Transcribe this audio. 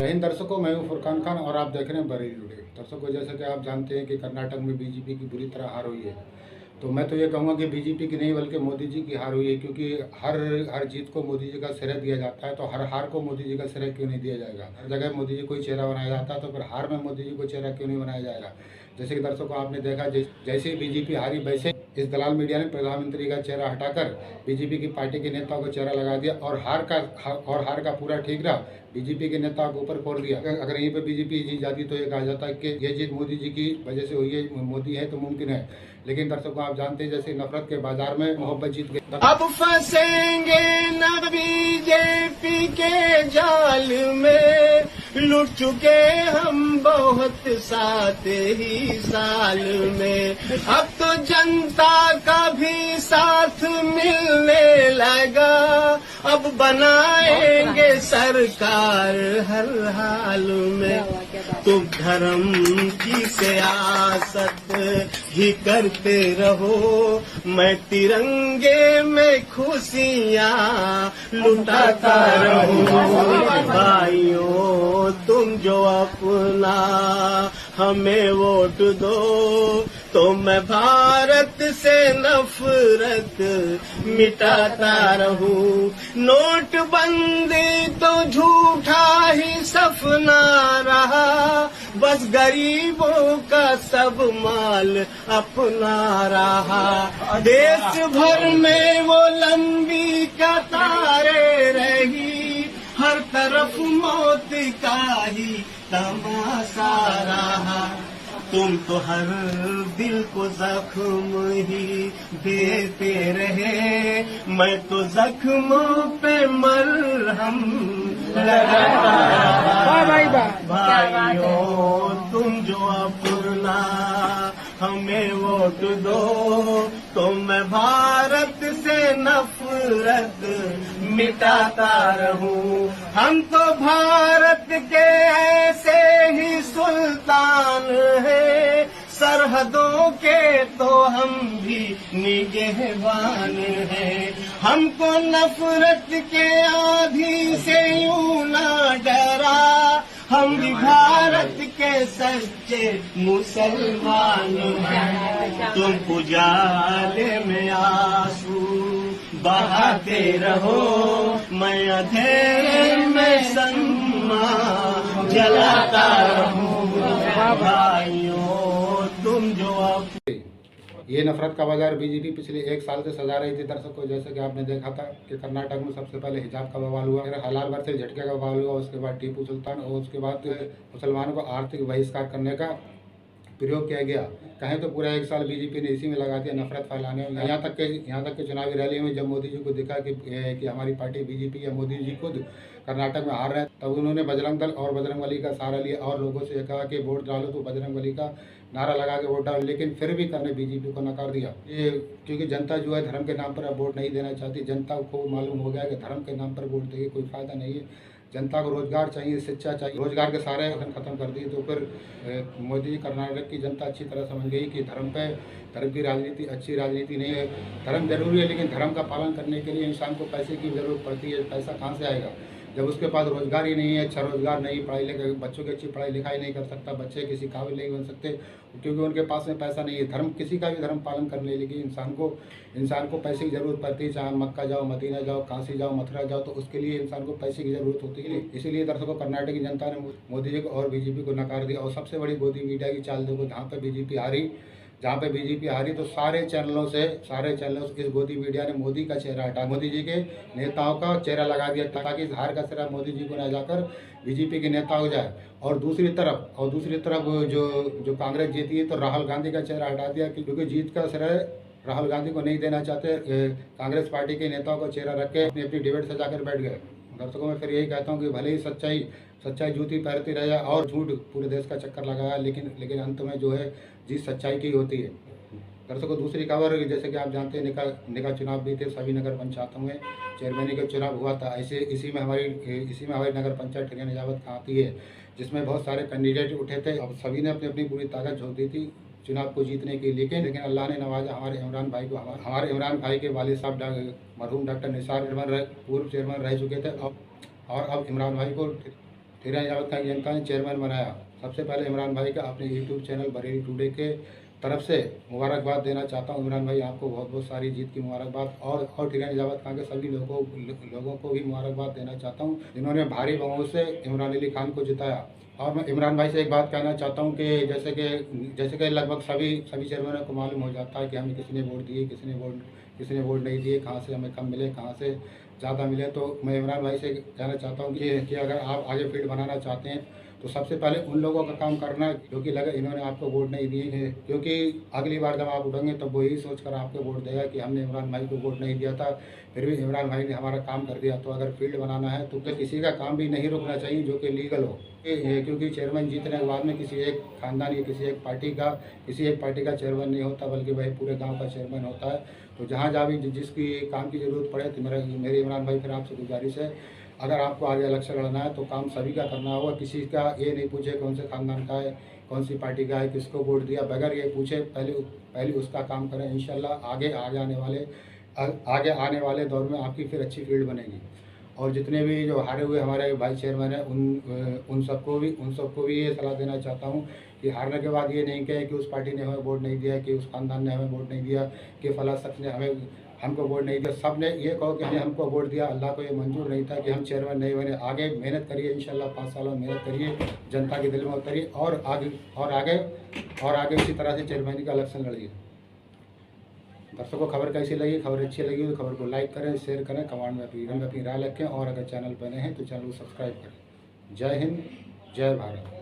जय हिंद दर्शकों, मैं हूं फुरकान खान और आप देख रहे हैं बरेली टुडे। दर्शकों, जैसे कि आप जानते हैं कि कर्नाटक में बीजेपी की बुरी तरह हार हुई है, तो मैं तो ये कहूँगा कि बीजेपी की नहीं बल्कि मोदी जी की हार हुई है, क्योंकि हर जीत को मोदी जी का श्रेय दिया जाता है, तो हर हार को मोदी जी का श्रेय क्यों नहीं दिया जाएगा। हर जगह मोदी जी को ही चेहरा बनाया जाता है, तो फिर हार में मोदी जी को चेहरा क्यों नहीं बनाया जाएगा। जैसे कि दर्शकों आपने देखा, जैसे ही बीजेपी हारी वैसे इस दलाल मीडिया ने प्रधानमंत्री का चेहरा हटाकर बीजेपी की पार्टी के नेताओं को चेहरा लगा दिया और हार का पूरा ठीक रहा बीजेपी के नेताओं को ऊपर फोड़ दिया। अगर यहीं पे बीजेपी जीत जाती तो ये कहा जाता है कि ये जीत मोदी जी की वजह से हुई है, मोदी है तो मुमकिन है। लेकिन दर्शकों आप जानते हैं, जैसे नफरत के बाजार में मोहब्बत जीत गई। अब फंसेंगे न बीजेपी के जाल में, लुट चुके हम बहुत 7 ही साल में। अब तो जनता का भी साथ मिलने लगा, अब बनाएंगे सरकार हर हाल में। तुम धर्म की सियासत ही करते रहो, मैं तिरंगे में खुशियाँ लुटाता रहूं। भाइयों तुम जो अपना हमें वोट दो, तो मैं भारत से नफरत मिटाता रहूं। नोटबंदी तो झूठा ही सपना रहा, बस गरीबों का सब माल अपना रहा। देश भर में वो लंबी कतारें रही, हर तरफ मौत का ही तमाशा रहा। तुम तो हर दिल को जख्म ही देते रहे, मैं तो जख्मों पे मरहम लगाता रहा। भाइयों तुम जो अपना हमें वोट दो, तो मैं भारत से नफरत मिटाता रहूं। हम तो भारत के ऐसे ही सुल्तान हैं, सरहदों के तो हम भी निगहबान हैं। हमको नफरत के आंधी से यूं ना डरा, हम भी भारत के सच्चे मुसलमान हैं। तुम उजाले में आंसू बहाते रहो, मैं अंधेरे में सन्मा जलाता रहूं। भाइयों तुम जो ये नफरत का बाजार बीजेपी पिछले 1 साल से सजा रही थी। दर्शकों, जैसे कि आपने देखा था कि कर्नाटक में सबसे पहले हिजाब का बवाल हुआ, फिर हलाल भर से झटके का बवाल हुआ, उसके बाद टीपू सुल्तान और उसके बाद मुसलमानों को आर्थिक बहिष्कार करने का प्रयोग किया गया। कहें तो पूरा 1 साल बीजेपी ने इसी में लगा दिया, नफरत फैलाने में। यहाँ तक के चुनावी रैली में जब मोदी जी को दिखा कि हमारी पार्टी बीजेपी या मोदी जी खुद कर्नाटक में हार रहे हैं, तब उन्होंने बजरंग दल और बजरंगबली का सहारा लिया और लोगों से कहा कि वोट डालो तो बजरंगबली का नारा लगा के वोट डालो। लेकिन फिर भी करने बीजेपी को नकार दिया, ये क्योंकि जनता जो है धर्म के नाम पर अब वोट नहीं देना चाहती। जनता को मालूम हो गया कि धर्म के नाम पर वोट देके कोई फायदा नहीं है। जनता को रोजगार चाहिए, शिक्षा चाहिए। रोजगार के सारे खत्म कर दिए, तो फिर मोदी जी कर्नाटक की जनता अच्छी तरह समझ गई कि धर्म की राजनीति अच्छी राजनीति नहीं है। धर्म जरूरी है, लेकिन धर्म का पालन करने के लिए इंसान को पैसे की जरूरत पड़ती है। पैसा कहाँ से आएगा जब उसके पास रोजगार ही नहीं है, अच्छा रोजगार नहीं, पढ़ाई लिखाई, बच्चों की अच्छी पढ़ाई लिखाई नहीं कर सकता, बच्चे किसी काबिल नहीं बन सकते क्योंकि उनके पास में पैसा नहीं है। धर्म किसी का भी धर्म पालन करने के लिए इंसान को पैसे की जरूरत पड़ती है। चाहे मक्का जाओ, मदीना जाओ, काशी जाओ, मथुरा जाओ, तो उसके लिए इंसान को पैसे की जरूरत होती है। इसीलिए दर्शकों कर्नाटक की जनता ने मोदी जी को और बीजेपी को नकार दिया। और सबसे बड़ी मोदी मीडिया की चाल देखो, जहाँ पे बीजेपी हारी तो सारे चैनलों से इस गोदी मीडिया ने मोदी का चेहरा हटा, मोदी जी के नेताओं का चेहरा लगा दिया, ताकि इस हार का श्रेय मोदी जी को न जाकर बीजेपी के नेता हो जाए। और दूसरी तरफ जो कांग्रेस जीती है तो राहुल गांधी का चेहरा हटा दिया, क्योंकि जीत का श्रेय राहुल गांधी को नहीं देना चाहते। कांग्रेस पार्टी के नेताओं का चेहरा रख के अपनी डिबेट सजाकर बैठ गए। दर्शकों में फिर यही कहता हूँ कि भले ही सच्चाई जूती पहनती रहे और झूठ पूरे देश का चक्कर लगाया, लेकिन अंत में जो है जीत सच्चाई की होती है। दर्शकों, दूसरी खबर, जैसे कि आप जानते हैं निकाय चुनाव भी थे, सभी नगर पंचायतों में चेयरमैनी का चुनाव हुआ था। इसी में हमारी नगर पंचायत ट्रेन निजावत आती है, जिसमें बहुत सारे कैंडिडेट उठे थे। अब सभी ने अपनी पूरी ताकत झोंक दी थी चुनाव को जीतने की, लेकिन अल्लाह ने नवाजा हमारे इमरान भाई को। हमारे इमरान भाई के वालिद साहब मरहूम डॉक्टर निसार पूर्व चेयरमैन रह चुके थे और अब इमरान भाई को हीरा यावत खान की जनता ने चेयरमैन बनाया। सबसे पहले इमरान भाई का अपने यूट्यूब चैनल बरेली टुडे के तरफ से मुबारकबाद देना चाहता हूँ। इमरान भाई आपको बहुत बहुत सारी जीत की मुबारकबाद और हीरा यावत खान के सभी लोगों को भी मुबारकबाद देना चाहता हूँ जिन्होंने भारी बहुमत से इमरान अली खान को जिताया। और मैं इमरान भाई से एक बात कहना चाहता हूँ कि जैसे कि लगभग सभी चेयरमैनों को मालूम हो जाता है कि हमें किसने वोट दिए, किसने वोट नहीं दिए, कहाँ से हमें कम मिले, कहाँ से ज़्यादा मिले। तो मैं इमरान भाई से कहना चाहता हूँ कि अगर आप आगे फील्ड बनाना चाहते हैं तो सबसे पहले उन लोगों का काम करना जो कि लगे इन्होंने आपको वोट नहीं दिए हैं, क्योंकि अगली बार जब आप उठेंगे तो वो यही सोचकर आपको वोट देगा कि हमने इमरान भाई को वोट नहीं दिया था, फिर भी इमरान भाई ने हमारा काम कर दिया। तो अगर फील्ड बनाना है तो किसी का काम भी नहीं रुकना चाहिए जो कि लीगल हो, क्योंकि चेयरमैन जीतने के बाद में किसी एक खानदान या किसी एक पार्टी का चेयरमैन नहीं होता, बल्कि वही पूरे गाँव का चेयरमैन होता है। तो जहाँ भी जिसकी काम की ज़रूरत पड़े तो मेरे इमरान भाई फिर आपसे गुजारिश है, अगर आपको आगे इलेक्शन लड़ना है तो काम सभी का करना होगा। किसी का ये नहीं पूछे कौन से खानदान का है, कौन सी पार्टी का है, किसको वोट दिया, बगैर ये पूछे पहले उसका काम करें। इंशाल्लाह आगे आने वाले दौर में आपकी फिर अच्छी फील्ड बनेगी। और जितने भी जो हारे हुए हमारे भाई चेयरमैन हैं उन सबको भी ये सलाह देना चाहता हूँ कि हारने के बाद ये नहीं कहे कि उस पार्टी ने हमें वोट नहीं दिया, कि उस खानदान ने हमें वोट नहीं दिया, कि फला शख्स ने हमको वोट नहीं दिया। सब ने ये कहो कि हमको वोट दिया, अल्लाह को ये मंजूर नहीं था कि हम चेयरमैन नहीं बने। आगे मेहनत करिए, इंशाल्लाह 5 सालों में मेहनत करिए, जनता के दिल में उतरिए और आगे इसी तरह से चेयरमैन का इलेक्शन लड़िए। दर्शकों, खबर कैसी लगी? खबर अच्छी लगी तो खबर को लाइक करें, शेयर करें, कमेंट में अपनी राय रखें और अगर चैनल पर नए हैं तो चैनल को सब्सक्राइब करें। जय हिंद, जय भारत।